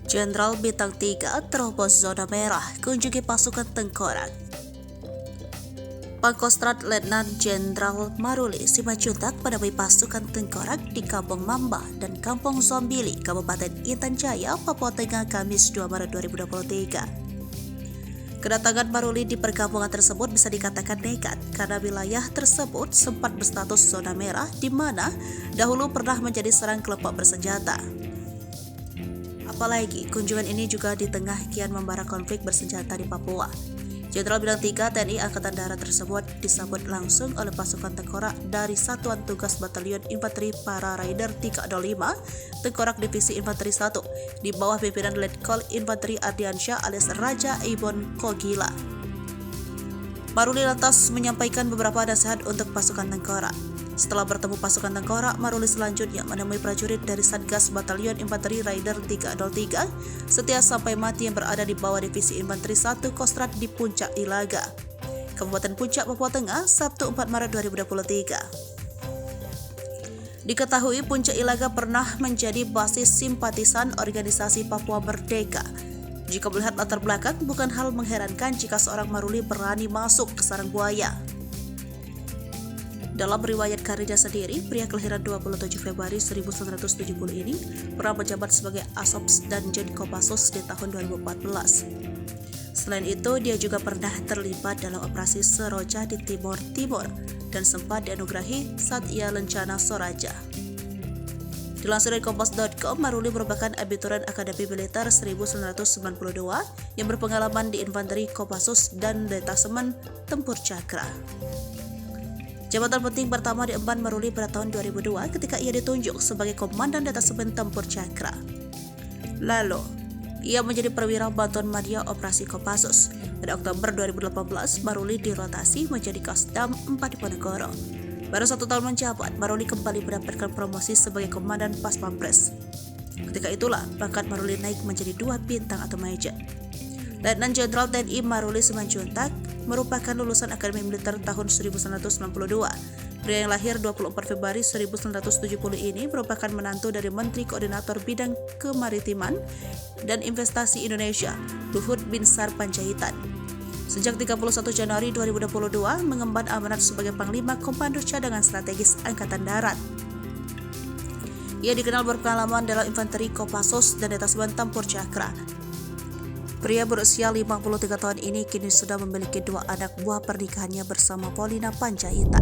Jenderal Bintang 3 terobos zona merah, kunjungi pasukan tengkorak. Pangkostrat Letnan Jenderal Maruli Simanjuntak menemui pasukan tengkorak di Kampung Mamba dan Kampung Zombili, Kabupaten Intan Jaya, Papua Tengah, Kamis 2 Maret 2023. Kedatangan Maruli di perkampungan tersebut bisa dikatakan nekat karena wilayah tersebut sempat berstatus zona merah di mana dahulu pernah menjadi sarang kelompok bersenjata. Apalagi kunjungan ini juga di tengah kian membara konflik bersenjata di Papua. Jenderal Bintang 3 TNI Angkatan Darat tersebut disambut langsung oleh pasukan tengkorak dari Satuan Tugas Batalion Infanteri Para Raider 305 Tengkorak Divisi Infanteri 1 di bawah pimpinan Letkol Infanteri Ardiansyah alias Raja Ibon Kogila. Maruli lantas menyampaikan beberapa nasihat untuk pasukan tengkorak. Setelah bertemu pasukan tengkorak, Maruli selanjutnya menemui prajurit dari Satgas Batalion Infanteri Raider 303 Setia Sampai Mati yang berada di bawah Divisi Infanteri 1 Kostrat di Puncak Ilaga, Kabupaten Puncak, Papua Tengah, Sabtu 4 Maret 2023. Diketahui Puncak Ilaga pernah menjadi basis simpatisan organisasi Papua Merdeka. Jika melihat latar belakang, bukan hal mengherankan jika seorang Maruli berani masuk ke sarang buaya. Dalam riwayat karirnya sendiri, pria kelahiran 27 Februari 1970 ini pernah menjabat sebagai Asops dan Jen Kopassus di tahun 2014. Selain itu, dia juga pernah terlibat dalam operasi Seroja di Timur Timur dan sempat dianugerahi Satya Lencana Soraja. Dilansir dari Kompas.com, Maruli merupakan abiturian Akademi Militer 1992 yang berpengalaman di Infanteri Kopassus dan Detasemen Tempur Cakra. Jabatan penting pertama diemban Maruli pada tahun 2002 ketika ia ditunjuk sebagai Komandan Detasemen Tempur Cakra. Lalu, ia menjadi perwira bantuan media operasi Kopassus. Pada Oktober 2018, Maruli dirotasi menjadi Kasdam 4 Diponegoro. Baru 1 tahun menjabat, Maruli kembali mendapatkan promosi sebagai Komandan Pas Pampres. Ketika itulah, pangkat Maruli naik menjadi 2 bintang atau Major. Letnan Jenderal TNI Maruli Simanjuntak merupakan lulusan Akademi Militer tahun 1992. Pria yang lahir 24 Februari 1970 ini merupakan menantu dari Menteri Koordinator Bidang Kemaritiman dan Investasi Indonesia, Luhut Binsar Panjaitan. Sejak 31 Januari 2022 mengemban amanat sebagai Panglima Komando Cadangan Strategis Angkatan Darat. Ia dikenal berpengalaman dalam Infanteri Kopassus dan Detasemen Tempur Cakra. Pria berusia 53 tahun ini kini sudah memiliki 2 anak buah pernikahannya bersama Paulina Panjaitan.